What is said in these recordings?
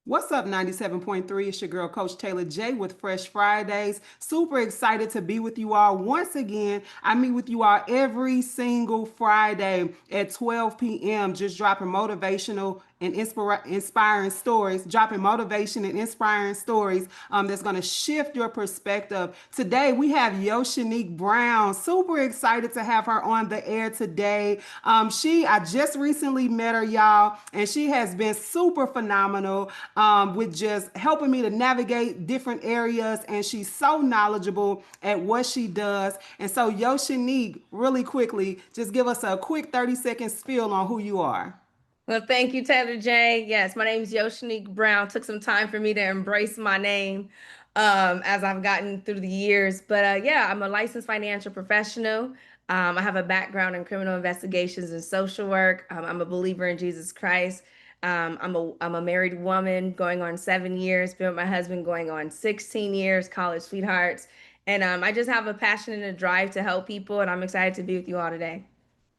What's up, 97.3? It's your girl, Coach Taylor J with Fresh Fridays. Super excited to be with you all once again. I meet with you all every single Friday at 12 p.m., just dropping motivational and inspiring stories, dropping motivation and inspiring stories that's going to shift your perspective. Today, we have Yoshaniek Brown. Super excited to have her on the air today. I just recently met her, y'all, and she has been super phenomenal with just helping me to navigate different areas. And she's so knowledgeable at what she does. And so, Yoshaniek, really quickly, just give us a quick 30-second spiel on who you are. Well, thank you, Taylor J. Yes, my name is Yoshaniek Brown. Took some time for me to embrace my name as I've gotten through the years. But yeah, I'm a licensed financial professional. I have a background in criminal investigations and social work. I'm a believer in Jesus Christ. I'm a married woman going on 7 years. Been with my husband going on 16 years, college sweethearts. And I just have a passion and a drive to help people. And I'm excited to be with you all today.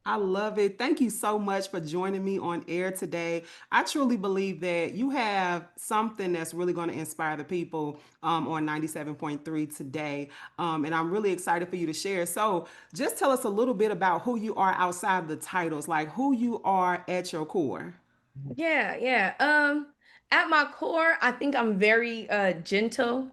I love it. Thank you so much for joining me on air today. I truly believe that you have something that's really going to inspire the people on 97.3 today. And I'm really excited for you to share. So, just tell us a little bit about who you are outside the titles, like who you are at your core. Yeah, yeah. At my core, I think I'm very gentle.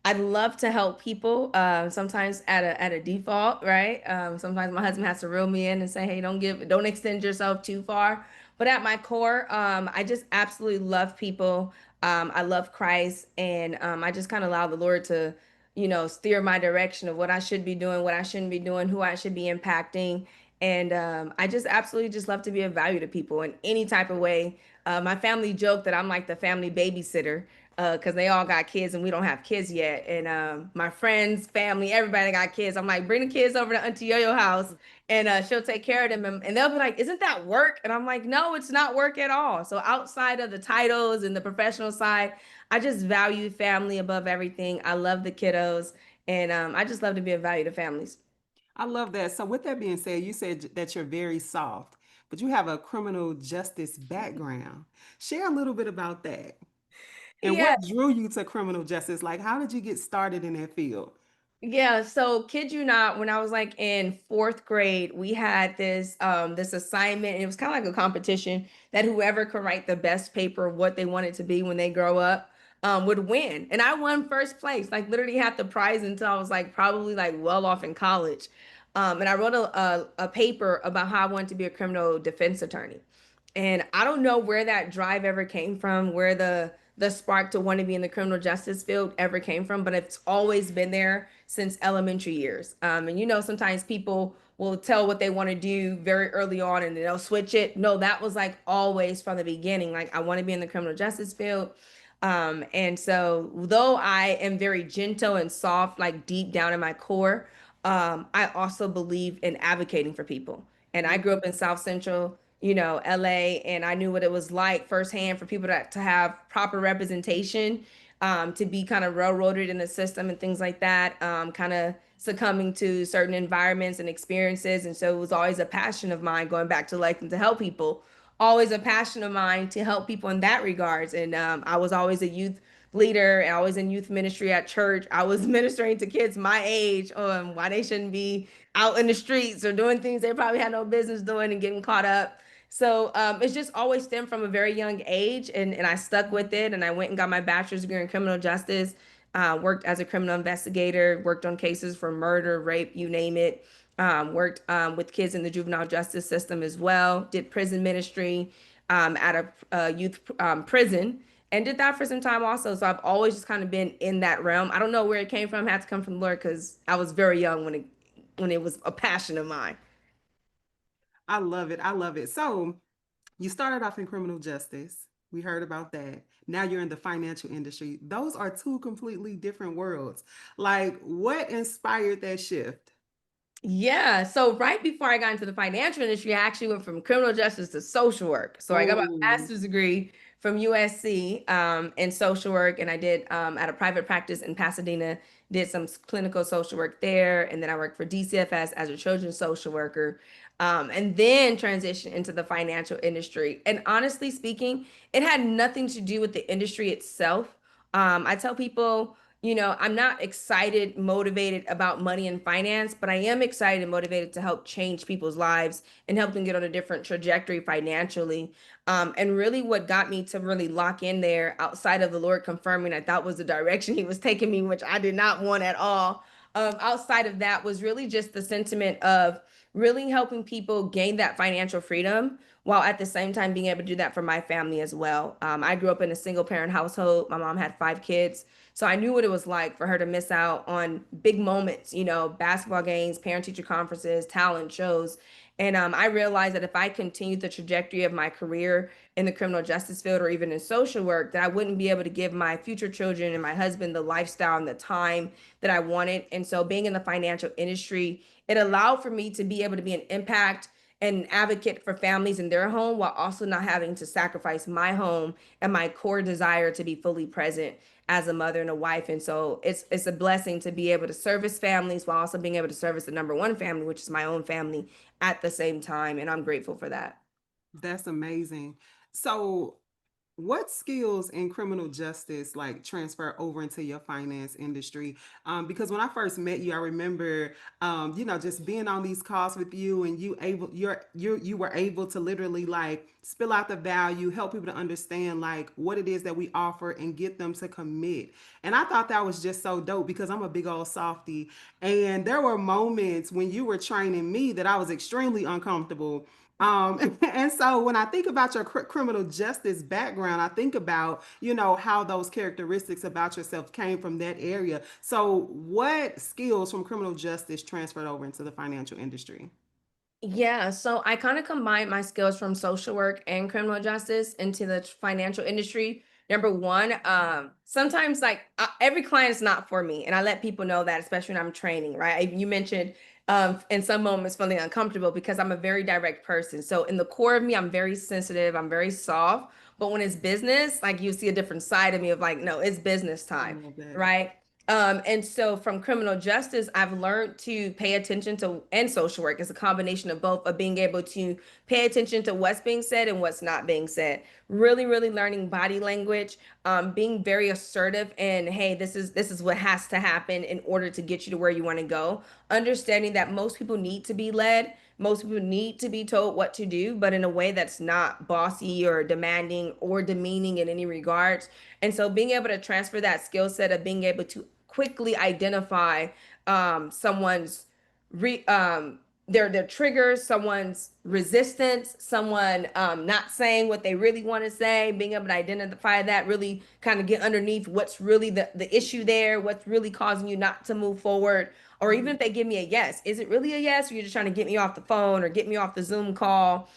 I love to help people. Sometimes at a default, right? Sometimes my husband has to reel me in and say, "Hey, don't extend yourself too far." But at my core, I just absolutely love people. I love Christ, and I just kind of allow the Lord to, steer my direction of what I should be doing, what I shouldn't be doing, who I should be impacting. And I just absolutely just love to be of value to people in any type of way. My family joke that I'm like the family babysitter because they all got kids and we don't have kids yet. And my friends, family, everybody got kids. I'm like, bring the kids over to Auntie Yo-Yo house and she'll take care of them. And they'll be like, isn't that work? And I'm like, no, it's not work at all. So outside of the titles and the professional side, I just value family above everything. I love the kiddos and I just love to be of value to families. I love that. So, with that being said, you said that you're very soft, but you have a criminal justice background. Share a little bit about that. And Yeah, what drew you to criminal justice? Like, how did you get started in that field? Yeah, so kid you not, when I was like in fourth grade, we had this assignment, and it was kind of like a competition that whoever could write the best paper of what they wanted to be when they grow up would win. And I won first place, like literally had the prize until I was like probably like well off in college. And I wrote a paper about how I wanted to be a criminal defense attorney. And I don't know where that drive ever came from, where the spark to want to be in the criminal justice field ever came from, but it's always been there since elementary years. And sometimes people will tell what they want to do very early on and they'll switch it. No, that was like always from the beginning. Like I want to be in the criminal justice field. And so though I am very gentle and soft, like deep down in my core, I also believe in advocating for people. And I grew up in South Central, LA, and I knew what it was like firsthand for people to have proper representation, to be kind of railroaded in the system and things like that, kind of succumbing to certain environments and experiences. And so it was always a passion of mine going back to like to help people, always a passion of mine to help people in that regards. And I was always a youth leader and always in youth ministry at church. I was ministering to kids my age on why they shouldn't be out in the streets or doing things they probably had no business doing and getting caught up. So it's just always stemmed from a very young age, and I stuck with it. And I went and got my bachelor's degree in criminal justice. Worked as a criminal investigator, worked on cases for murder, rape, you name it. Worked with kids in the juvenile justice system as well. Did prison ministry at a youth prison, and did that for some time also. So I've always just kind of been in that realm. I don't know where it came from. It had to come from the Lord because I was very young when it was a passion of mine. I love it. I love it. So, you started off in criminal justice. We heard about that. Now you're in the financial industry. Those are two completely different worlds. Like, what inspired that shift? Yeah. So right before I got into the financial industry, I actually went from criminal justice to social work. So I got my Oh, master's degree from USC in social work, and I did at a private practice in Pasadena. Did some clinical social work there, and then I worked for DCFS as a children's social worker. and then transition into the financial industry. And honestly speaking, it had nothing to do with the industry itself. I tell people, I'm not excited, motivated about money and finance, but I am excited and motivated to help change people's lives and help them get on a different trajectory financially. And really, what got me to really lock in there outside of the Lord confirming that was the direction He was taking me, which I did not want at all. Outside of that was really just the sentiment of really helping people gain that financial freedom while at the same time being able to do that for my family as well. I grew up in a single parent household. My mom had 5 kids. So I knew what it was like for her to miss out on big moments, basketball games, parent teacher conferences, talent shows. And I realized that if I continued the trajectory of my career in the criminal justice field or even in social work, that I wouldn't be able to give my future children and my husband the lifestyle and the time that I wanted. And so being in the financial industry, it allowed for me to be able to be an impact and advocate for families in their home while also not having to sacrifice my home and my core desire to be fully present as a mother and a wife. And so it's a blessing to be able to service families while also being able to service the number one family, which is my own family, at the same time. And I'm grateful for that. That's amazing. So, what skills in criminal justice like transfer over into your finance industry? Because when I first met you, I remember, just being on these calls with you, and you were able to literally like spill out the value, help people to understand like what it is that we offer, and get them to commit. And I thought that was just so dope because I'm a big old softy, and there were moments when you were training me that I was extremely uncomfortable. And so when I think about your criminal justice background, I think about, how those characteristics about yourself came from that area. So what skills from criminal justice transferred over into the financial industry? Yeah, so I kind of combined my skills from social work and criminal justice into the financial industry. Number one, sometimes like every client is not for me, and I let people know that, especially when I'm training. Right? You mentioned in some moments feeling uncomfortable because I'm a very direct person. So in the core of me, I'm very sensitive. I'm very soft. But when it's business, like you see a different side of me of like, no, it's business I time, love that. right? And so from criminal justice, I've learned to pay attention to, and social work is a combination of both, of being able to pay attention to what's being said and what's not being said. Really, really learning body language, being very assertive and hey, this is what has to happen in order to get you to where you want to go. Understanding that most people need to be led, most people need to be told what to do, but in a way that's not bossy or demanding or demeaning in any regards. And so being able to transfer that skill set of being able to quickly identify someone's re their triggers, someone's resistance, someone not saying what they really want to say, being able to identify that, really kind of get underneath what's really the issue there, what's really causing you not to move forward. Or even if they give me a yes, is it really a yes? Or you're just trying to get me off the phone or get me off the Zoom call?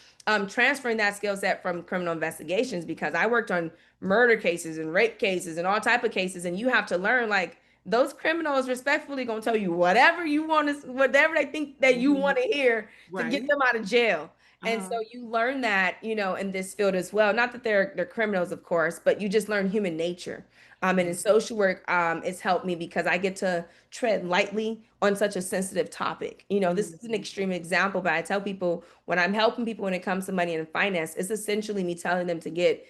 Transferring that skill set from criminal investigations because I worked on murder cases and rape cases and all type of cases, and you have to learn like those criminals respectfully gonna tell you whatever you want to, whatever they think that you Hmm. want to hear to get Right. them out of jail. And so Uh-huh. you learn that, in this field as well. Not that they're criminals, of course, but you just learn human nature. And in Yeah. social work, it's helped me because I get to tread lightly on such a sensitive topic. This is an Mhm. extreme example, but I tell people when I'm helping people when it comes to money and finance, it's essentially me telling them to get,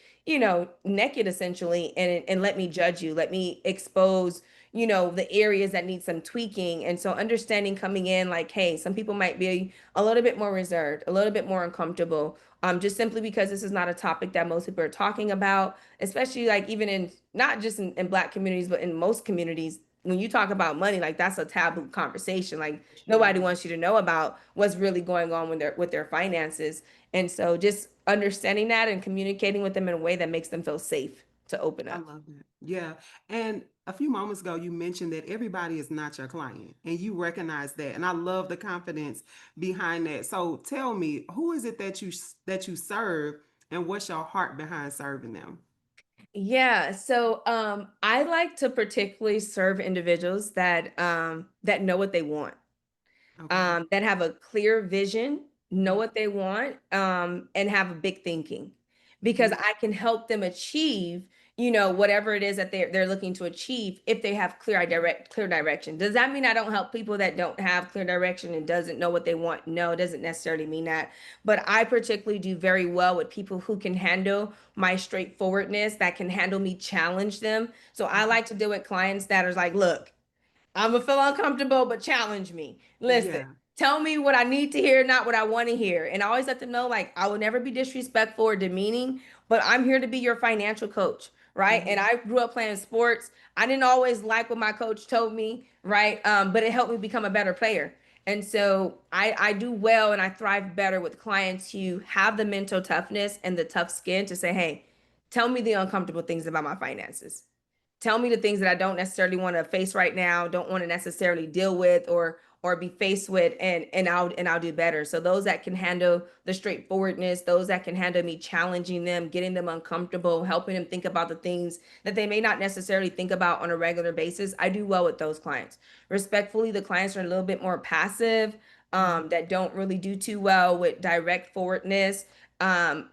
naked essentially and let me judge you, let me expose the areas that need some tweaking. And so understanding coming in like, hey, some people might be a little bit more reserved, a little bit more uncomfortable, just simply because this is not a topic that most people are talking about, especially like even in not just in Black communities, but in most communities. When you talk about money, like that's a taboo conversation. Like For sure. nobody wants you to know about what's really going on with their finances. And so just understanding that and communicating with them in a way that makes them feel safe to open I up. love that. Yeah. And a few moments ago, you mentioned that everybody is not your client, and you recognize that. And I love the confidence behind that. So tell me, who is it that you serve, and what's your heart behind serving them? Yeah, so I like to particularly serve individuals that know what they want, Okay. that have a clear vision, know Mhm. what they want, and have a big thinking, because Mm. I can help them achieve, whatever it is that they're looking to achieve if they have clear direction. Does that mean I don't help people that don't have clear direction and doesn't know what they want? No, it doesn't necessarily mean that. But I particularly do very well with people who can handle my straightforwardness, that can handle me challenge them. So I like to deal with clients that are like, look, I'm gonna feel uncomfortable, but challenge me. Listen, Yeah. tell me what I need to hear, not what I want to hear. And I always let them know, like, I will never be disrespectful or demeaning, but I'm here to be your financial coach, right? And Hmm. I grew up playing sports. I didn't always like what my coach told me, right? But it helped me become a better player. And so I do well and I thrive better with clients who have the mental toughness and the tough skin to say, hey, tell me the uncomfortable things about my finances. Tell me the things that I don't necessarily want to face right now, don't want to necessarily deal with or be faced with, and I'll do better. So those that can handle the straightforwardness, those that can handle me challenging them, getting them uncomfortable, helping them think about the things that they may not necessarily think about on a regular basis, I do well with those clients. Respectfully, the clients are a little bit more passive, Hmm. that don't really do too well with direct forwardness,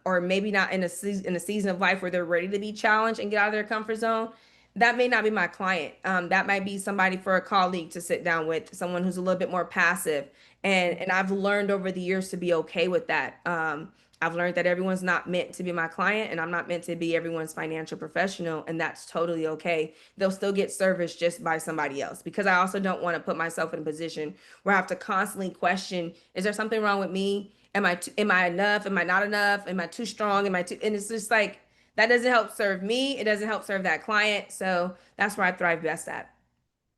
or maybe not in a season of life where they're ready to be challenged and get out of their comfort zone. That may not be my client. That might be somebody for a colleague to sit down with, someone who's a little bit more passive. And I've learned over the years to be okay with that. I've learned that everyone's not meant to be my client, and I'm not meant to be everyone's financial professional, and that's totally okay. They'll still get service just by somebody else, because I also don't want to put myself in a position where I have to constantly question: is there something wrong with me? Am I enough? Am I not enough? Am I too strong? Am I too? And it's just like that doesn't help serve me. It doesn't help serve that client. So that's where I thrive best at.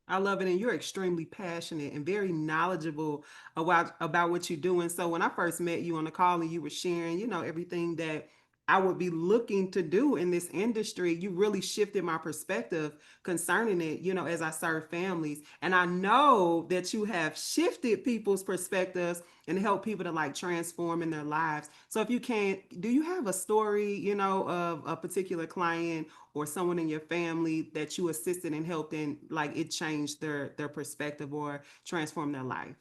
I love it, and you're extremely passionate and very knowledgeable about what you're doing. So when I first met you on the call and you were sharing, everything that I would be looking to do in this industry, you really shifted my perspective concerning it, as I serve families. And I know that you have shifted people's perspectives and help people to like transform in their lives. So if you can, do you have a story, of a particular client or someone in your family that you assisted and helped and like it changed their perspective or transformed their life?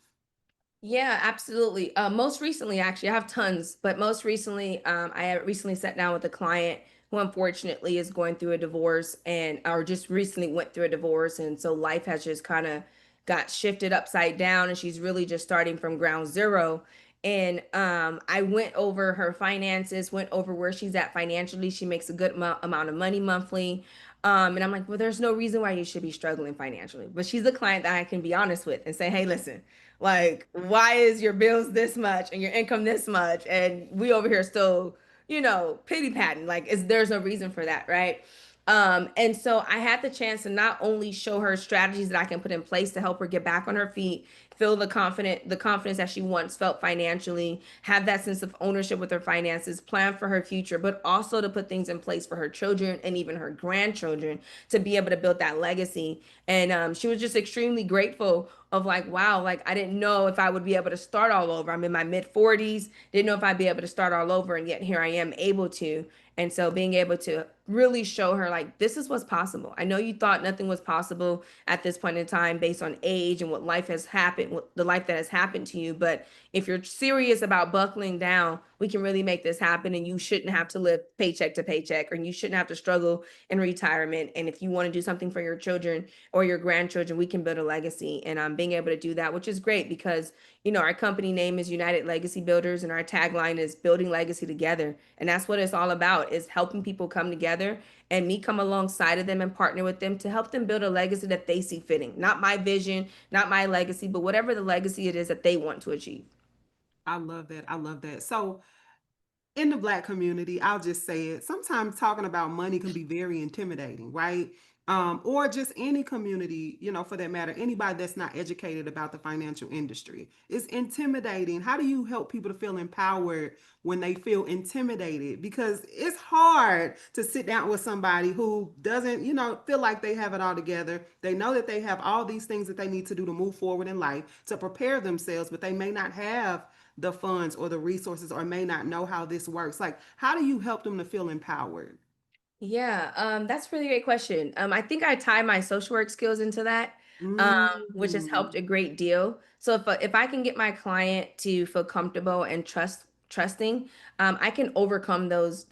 Yeah, absolutely. Most recently, actually, I have tons, but most recently, I have recently sat down with a client who unfortunately is going through a divorce and or just recently went through a divorce. And so life has just kind of got shifted upside down and she's really just starting from ground zero. And I went over her finances, went over where she's at financially. She makes a good amount of money monthly. And I'm like, well, there's no reason why you should be struggling financially. But she's a client that I can be honest with and say, hey, listen, like, why is your bills this much and your income this much? And we over here still, pity patting. Like, there's no reason for that, right? And so I had the chance to not only show her strategies that I can put in place to help her get back on her feet, feel the confidence that she once felt financially, have that sense of ownership with her finances, plan for her future, but also to put things in place for her children and even her grandchildren to be able to build that legacy. And she was just extremely grateful of like, wow, like I didn't know if I would be able to start all over. I'm in my mid 40s, didn't know if I'd be able to start all over, and yet here I am able to. And so being able to really show her like this is what's possible. I know you thought nothing was possible at this point in time based on age and what life has happened, what the life that has happened to you, but if you're serious about buckling down, we can really make this happen and you shouldn't have to live paycheck to paycheck or you shouldn't have to struggle in retirement. And if you want to do something for your children or your grandchildren, we can build a legacy. And being able to do that, which is great because, our company name is United Legacy Builders and our tagline is building legacy together. And that's what it's all about is helping people come together and me come alongside of them and partner with them to help them build a legacy that they see fitting. Not my vision, not my legacy, but whatever the legacy it is that they want to achieve. I love that. I love that. So in the Black community, I'll just say it. Sometimes talking about money can be very intimidating, right? Or just any community, for that matter, anybody that's not educated about the financial industry. It's intimidating. How do you help people to feel empowered when they feel intimidated? Because it's hard to sit down with somebody who doesn't, feel like they have it all together. They know that they have all these things that they need to do to move forward in life, to prepare themselves, but they may not have the funds or the resources or may not know how this works. Like, how do you help them to feel empowered? Yeah, that's a really great question. I think I tie my social work skills into that, which has Mm. helped a great deal. So if I can get my client to feel comfortable and trusting, I can overcome those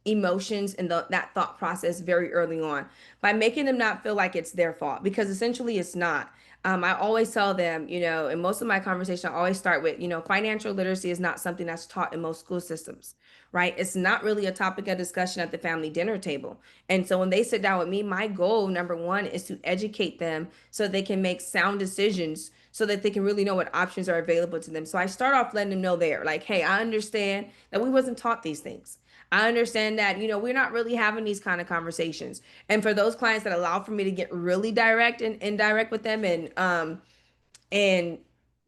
emotions and that thought process very early on by making them not feel like it's their fault, because essentially it's not. I always tell them, in most of my conversation, I always start with, financial literacy is not something that's taught in most school systems, right? It's not really a topic of discussion at the family dinner table. And so when they sit down with me, my goal, number one, is to educate them so they can make sound decisions so that they can really know what options are available to them. So I start off letting them know there, like, hey, I understand that we wasn't taught these things. I understand that, we're not really having these kind of conversations. And for those clients that allow for me to get really direct and indirect with them, and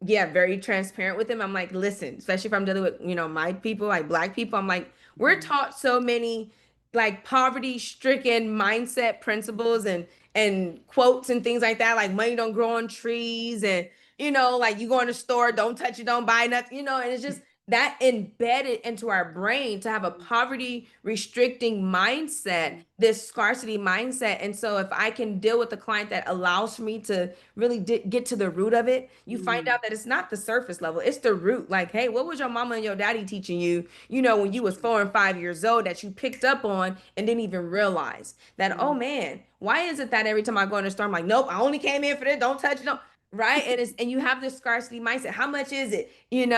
yeah, very transparent with them. I'm like, listen, especially if I'm dealing with, my people, like Black people, I'm like, we're Mhm. taught so many like poverty stricken mindset principles and quotes and things like that, like money don't grow on trees, and like you go in the store, don't touch it, don't buy nothing, and it's just that embedded into our brain to have a poverty restricting mindset, this scarcity mindset. And so if I can deal with a client that allows for me to really get to the root of it, you find Mhm. out that it's not the surface level, it's the root. Like, hey, what was your mama and your daddy teaching you, when you was 4 and 5 years old, that you picked up on and didn't even realize that, oh Mhm. man, why is it that every time I go in the store, I'm like, nope, I only came in for this, don't touch it, don't, right? And you have this scarcity mindset. How much is it? And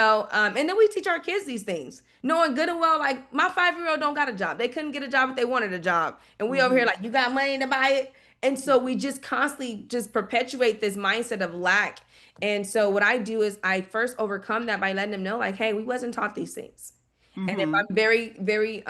then we teach our kids these things, knowing good and well, like my 5-year-old don't got a job. They couldn't get a job if they wanted a job. And we over here Mhm. like, you got money to buy it. And so we just constantly just perpetuate this mindset of lack. And so what I do is I first overcome that by letting them know, like, hey, we wasn't taught these things. And if Mhm. I'm very, very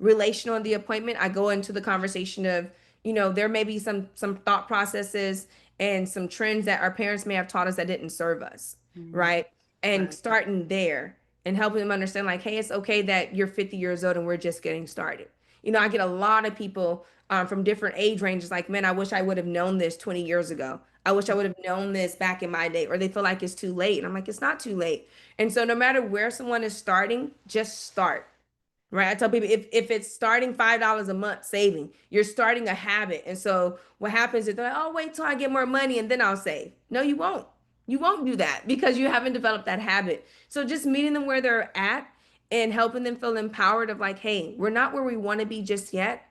relational in the appointment, I go into the conversation of, there may be some thought processes and some trends that our parents may have taught us that didn't serve us, Mhm. right? And Right. starting there and helping them understand, like, hey, it's okay that you're 50 years old and we're just getting started. I get a lot of people from different age ranges like, man, I wish I would have known this 20 years ago. I wish I would have known this back in my day, or they feel like it's too late. And I'm like, it's not too late. And so no matter where someone is starting, just start. Right. I tell people, if it's starting $5 a month saving, you're starting a habit. And so what happens is they're like, oh, wait till I get more money and then I'll save. No, you won't. You won't do that because you haven't developed that habit. So just meeting them where they're at and helping them feel empowered of like, hey, we're not where we want to be just yet,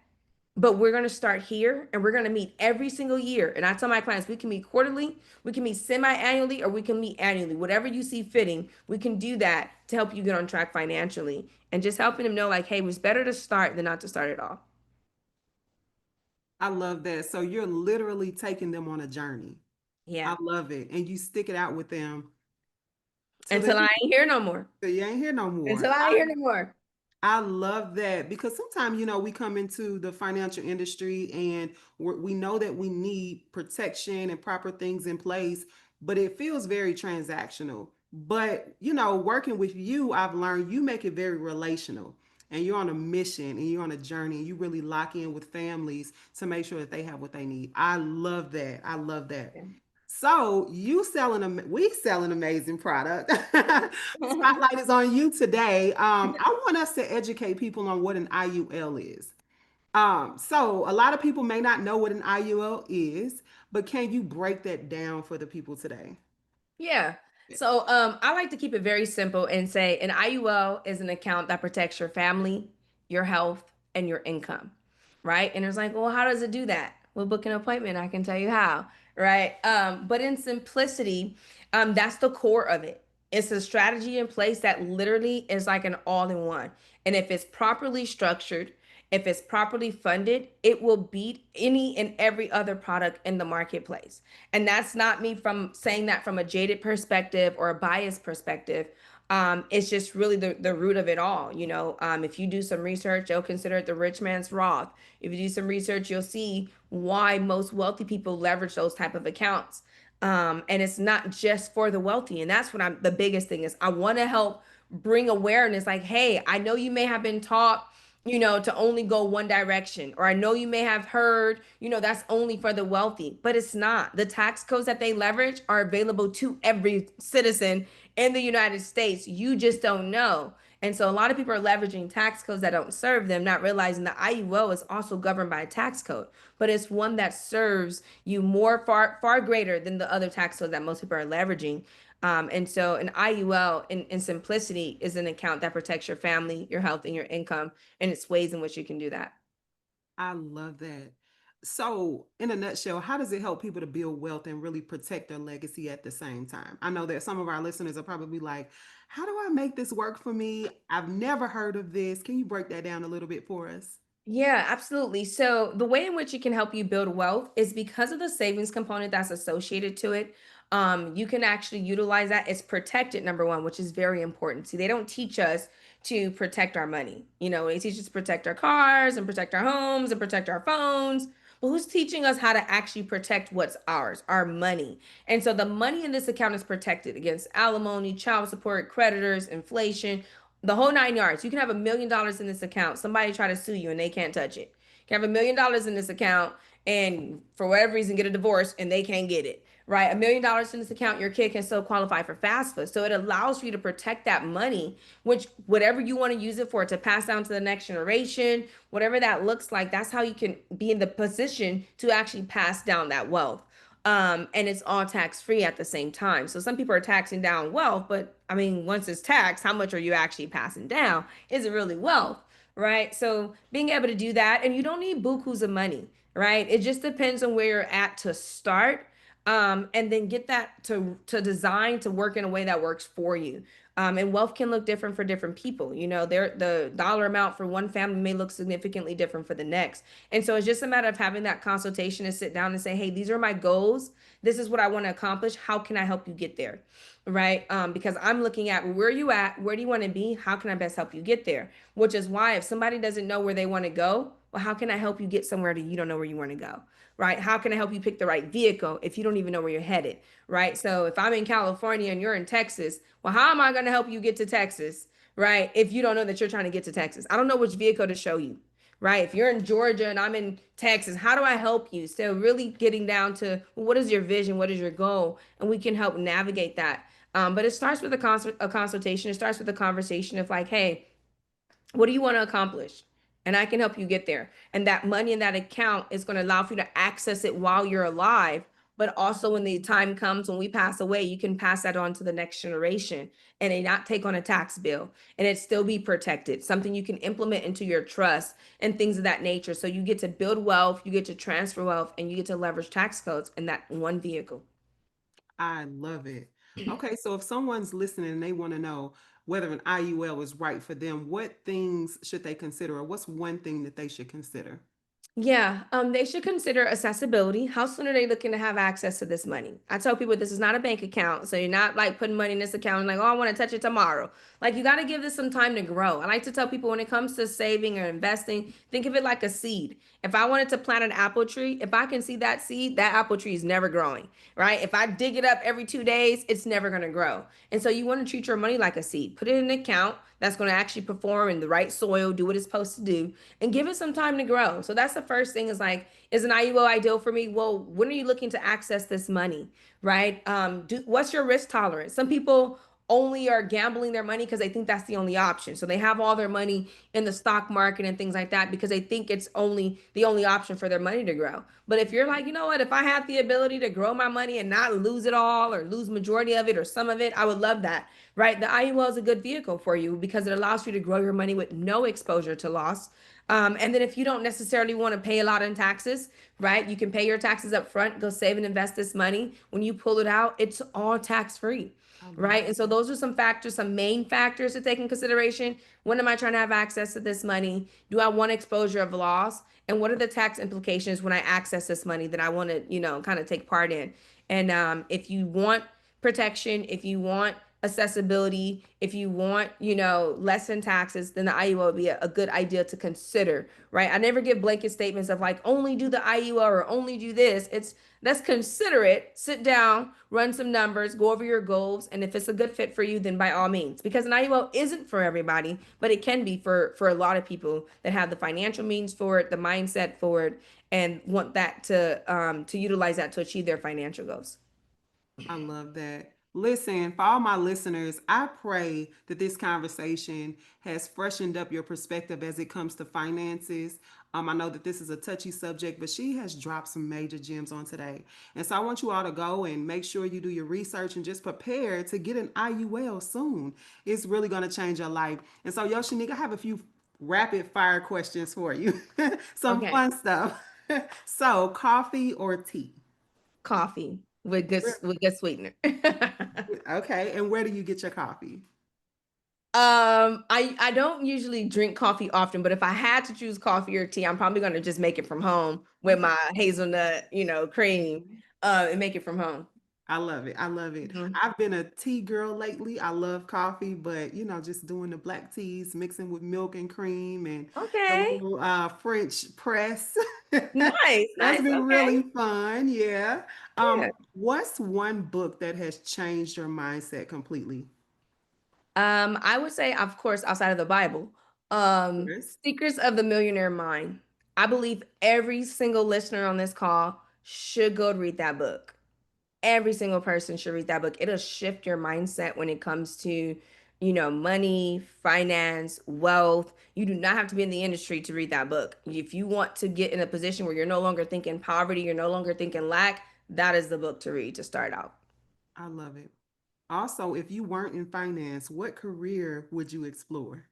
but we're going to start here and we're going to meet every single year. And I tell my clients, we can meet quarterly, we can meet semi-annually, or we can meet annually. Whatever you see fitting, we can do that to help you get on track financially. And just helping them know, like, hey, it was better to start than not to start at all. I love that. So you're literally taking them on a journey. Yeah. I love it. And you stick it out with them till they Until I ain't here no more. till you ain't here no Until more. I ain't here no more. I love that because sometimes, we come into the financial industry and we know that we need protection and proper things in place, but it feels very transactional. But, working with you, I've learned you make it very relational and you're on a mission and you're on a journey and you really lock in with families to make sure that they have what they need. I love that. I love that. So we sell an amazing product. Yeah. Spotlight is on you today. I want us to educate people on what an IUL is. So a lot of people may not know what an IUL is, but can you break that down for the people today? Yeah. So I like to keep it very simple and say an IUL is an account that protects your family, your health, and your income. Right. And it's like, well, how does it do that? We'll book an appointment. I can tell you how. Right. But in simplicity, that's the core of it. It's a strategy in place that literally is like an all-in-one. And if it's properly structured, if it's properly funded, it will beat any and every other product in the marketplace. And that's not me from saying that from a jaded perspective or a biased perspective. It's just really the root of it all. If you do some research, you'll consider it the rich man's Roth. If you do some research, you'll see why most wealthy people leverage those type of accounts. And it's not just for the wealthy. And that's what the biggest thing is. I want to help bring awareness like, hey, I know you may have been taught, to only go one direction. Or I know you may have heard, that's only for the wealthy, but it's not. The tax codes that they leverage are available to every citizen in the United States. You just don't know. And so a lot of people are leveraging tax codes that don't serve them, not realizing the IUO is also governed by a tax code, but it's one that serves you more, far, far greater than the other tax codes that most people are leveraging. And so an IUL in simplicity is an account that protects your family, your health, and your income, and it's ways in which you can do that. I love that. So, in a nutshell, how does it help people to build wealth and really protect their legacy at the same time? I know that some of our listeners are probably like, how do I make this work for me? I've never heard of this. Can you break that down a little bit for us? Yeah, absolutely. So the way in which it can help you build wealth is because of the savings component that's associated to it. You can actually utilize that. It's protected, number one, which is very important. See, they don't teach us to protect our money. They teach us to protect our cars and protect our homes and protect our phones. But who's teaching us how to actually protect what's ours, our money? And so the money in this account is protected against alimony, child support, creditors, inflation, the whole 9 yards. You can have $1 million in this account. Somebody try to sue you and they can't touch it. You can have $1 million in this account and for whatever reason get a divorce and they can't get it. Right? $1 million in this account, your kid can still qualify for FAFSA. So it allows for you to protect that money, which whatever you want to use it for to pass down to the next generation, whatever that looks like, that's how you can be in the position to actually pass down that wealth. And it's all tax free at the same time. So some people are taxing down wealth, but I mean, once it's taxed, how much are you actually passing down? Is it really wealth? Right. So being able to do that, and you don't need bukus of money, right? It just depends on where you're at to start. And then get that to design to work in a way that works for you. And wealth can look different for different people. The dollar amount for one family may look significantly different for the next. And so it's just a matter of having that consultation and sit down and say, hey, these are my goals. This is what I want to accomplish. How can I help you get there? Right. Because I'm looking at where you at, where do you want to be? How can I best help you get there? Which is why if somebody doesn't know where they want to go, well, how can I help you get somewhere that you don't know where you want to go? Right? How can I help you pick the right vehicle if you don't even know where you're headed? Right? So if I'm in California and you're in Texas, well, how am I going to help you get to Texas? Right? If you don't know that you're trying to get to Texas, I don't know which vehicle to show you. Right? If you're in Georgia and I'm in Texas, how do I help you? So really getting down to, well, what is your vision? What is your goal? And we can help navigate that. But it starts with a consultation. It starts with a conversation of like, hey, what do you want to accomplish? And I can help you get there. And that money in that account is going to allow for you to access it while you're alive. But also, when the time comes when we pass away, you can pass that on to the next generation and it not take on a tax bill and it still be protected. Something you can implement into your trust and things of that nature. So you get to build wealth, you get to transfer wealth, and you get to leverage tax codes in that one vehicle. I love it. Okay, so if someone's listening and they want to know whether an IUL is right for them, what things should they consider, or what's one thing that they should consider? Yeah, they should consider accessibility. How soon are they looking to have access to this money? I tell people this is not a bank account, so you're not like putting money in this account and like, oh, I want to touch it tomorrow. Like you got to give this some time to grow. I like to tell people when it comes to saving or investing, think of it like a seed. If I wanted to plant an apple tree, if I can see that seed, that apple tree is never growing, right? If I dig it up every 2 days, it's never going to grow. And so you want to treat your money like a seed. Put it in an account that's going to actually perform in the right soil, do what it's supposed to do, and give it some time to grow. So that's the first thing is like, is an IUO ideal for me? Well, when are you looking to access this money, right? What's your risk tolerance? Some people only are gambling their money because they think that's the only option. So they have all their money in the stock market and things like that because they think it's only the only option for their money to grow. But if you're like, you know what, if I had the ability to grow my money and not lose it all or lose majority of it or some of it, I would love that, right? The IUL is a good vehicle for you because it allows you to grow your money with no exposure to loss. And then if you don't necessarily want to pay a lot in taxes, right? You can pay your taxes up front, go save and invest this money. When you pull it out, it's all tax free, I love right? And so that. those are some factors, some main factors to take in consideration. When am I trying to have access to this money? Do I want exposure of loss? And what are the tax implications when I access this money that I want to, kind of take part in? And if you want protection, if you want accessibility, if you want, less in taxes, then the IUL would be a good idea to consider, right? I never give blanket statements of like only do the IUL or only do this. It's let's consider it, sit down, run some numbers, go over your goals, and if it's a good fit for you, then by all means, because an IUL isn't for everybody, but it can be for a lot of people that have the financial means for it, the mindset for it, and want that to utilize that to achieve their financial goals. I love that. Listen, for all my listeners, I pray that this conversation has freshened up your perspective as it comes to finances. I know that this is a touchy subject, but she has dropped some major gems on today. And so I want you all to go and make sure you do your research and just prepare to get an IUL soon. It's really going to change your life. And so, Yoshaniek, I have a few rapid fire questions for you. Some Okay. fun stuff. So, coffee or tea? Coffee with good sweetener. Okay, and where do you get your coffee? I don't usually drink coffee often, but if I had to choose coffee or tea, I'm probably gonna just make it from home with Okay. my hazelnut, cream, and make it from home. I love it. I love it. Mhm. I've been a tea girl lately. I love coffee, but just doing the black teas, mixing with milk and cream and the Okay. little French press. Nice, That's nice. been Okay. really fun. Yeah. Yeah. What's one book that has changed your mindset completely? I would say, of course, outside of the Bible, Yes. Secrets of the Millionaire Mind. I believe every single listener on this call should go read that book. Every single person should read that book. It'll shift your mindset when it comes to, money, finance, wealth. You do not have to be in the industry to read that book. If you want to get in a position where you're no longer thinking poverty, you're no longer thinking lack, that is the book to read to start out. I love it. Also, if you weren't in finance, what career would you explore?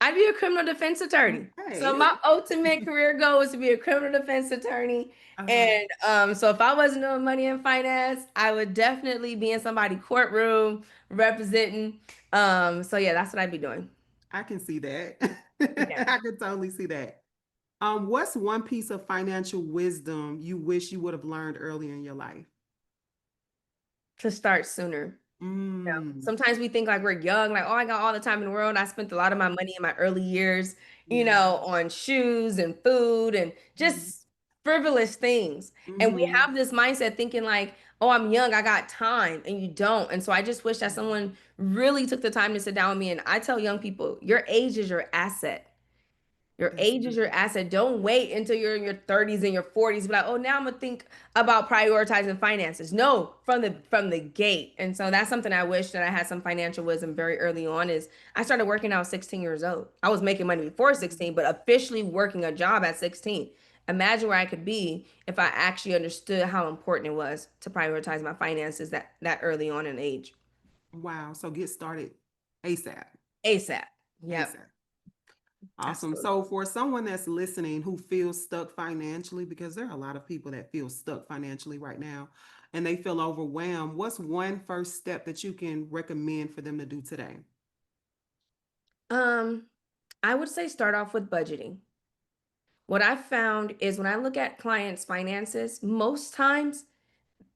I'd be a criminal defense attorney. So Okay. my ultimate career goal is to be a criminal defense attorney. Uh-huh. And so if I wasn't doing money and finance, I would definitely be in somebody's courtroom representing. So yeah, that's what I'd be doing. I can see that. Yeah. I can totally see that. What's one piece of financial wisdom you wish you would have learned earlier in your life? To start sooner. Mm, Sometimes we think like we're young, like, oh, I got all the time in the world. I spent a lot of my money in my early years, yeah. on shoes and food and just frivolous things. And we Mm-hmm. have this mindset thinking like, oh, I'm young, I got time, and you don't. And so I just wish that someone really took the time to sit down with me. And I tell young people, your age is your asset. Your That's age is your good. asset. Don't wait until you're in your 30s and your 40s. Be like, oh, now I'm gonna think about prioritizing finances. No, from the gate. And so that's something I wish that I had some financial wisdom very early on. Is I started working when I was 16 years old. I was making money before Mhm. 16, but officially working a job at 16. Imagine where I could be if I actually understood how important it was to prioritize my finances that early on in age. Wow. So get started ASAP. ASAP. Yep. ASAP. Awesome. Absolutely. So for someone that's listening who feels stuck financially, because there are a lot of people that feel stuck financially right now and they feel overwhelmed, what's one first step that you can recommend for them to do today? Um, I would say start off with budgeting. What I've found is when I look at clients' finances, most times,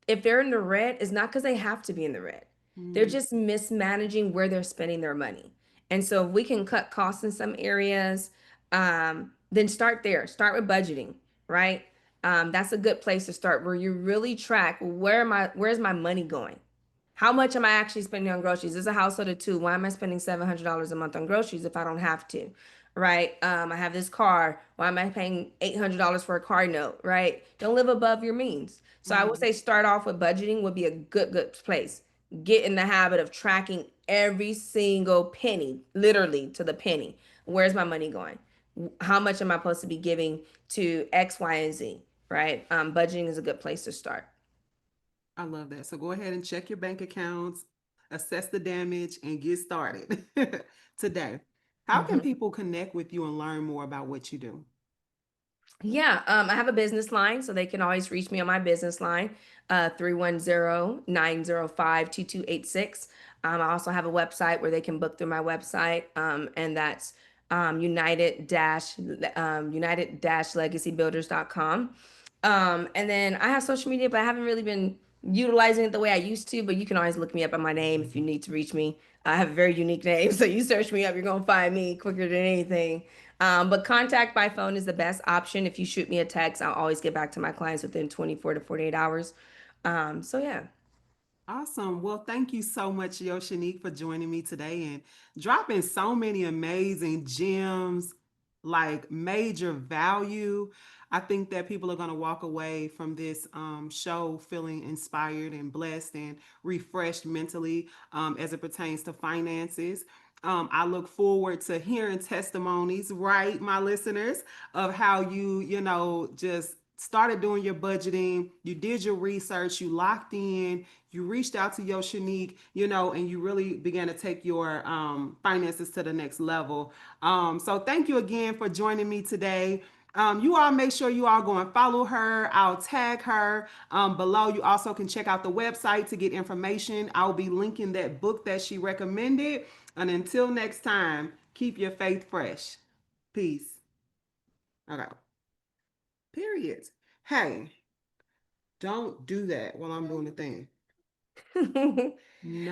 if they're in the red, it's not because they have to be in the red. They're Mm, just mismanaging where they're spending their money. And so if we can cut costs in some areas, then start there. Start with budgeting, right? That's a good place to start where you really track where's my money going? How much am I actually spending on groceries? This is a household of two. Why am I spending $700 a month on groceries if I don't have to? Right? I have this car. Why am I paying $800 for a car note? Right? Don't live above your means. So I would mhm. say start off with budgeting would be a good place. Get in the habit of tracking every single penny, literally to the penny. Where's my money going? How much am I supposed to be giving to X, Y, and Z? Right? Budgeting is a good place to start. I love that. So go ahead and check your bank accounts, assess the damage, and get started today. How can Mhm. people connect with you and learn more about what you do? Yeah, I have a business line, so they can always reach me on my business line, 310-905-2286. I also have a website where they can book through my website, and that's united-legacybuilders.com. And then I have social media, but I haven't really been utilizing it the way I used to, but you can always look me up by my name if you need to reach me. I have a very unique name, so you search me up, you're gonna find me quicker than anything. But contact by phone is the best option. If you shoot me a text, I'll always get back to my clients within 24 to 48 hours. So yeah. Awesome. Well, thank you so much, Yoshaniek, for joining me today and dropping so many amazing gems, like major value. I think that people are going to walk away from this show feeling inspired and blessed and refreshed mentally as it pertains to finances. I look forward to hearing testimonies, right, my listeners, of how just started doing your budgeting, you did your research, you locked in, you reached out to Yoshaniek, and you really began to take your finances to the next level. So thank you again for joining me today. You all make sure you all go and follow her. I'll tag her below. You also can check out the website to get information. I'll be linking that book that she recommended. And until next time, keep your faith fresh. Peace. Okay. Period. Hey, don't do that while I'm doing the thing. No.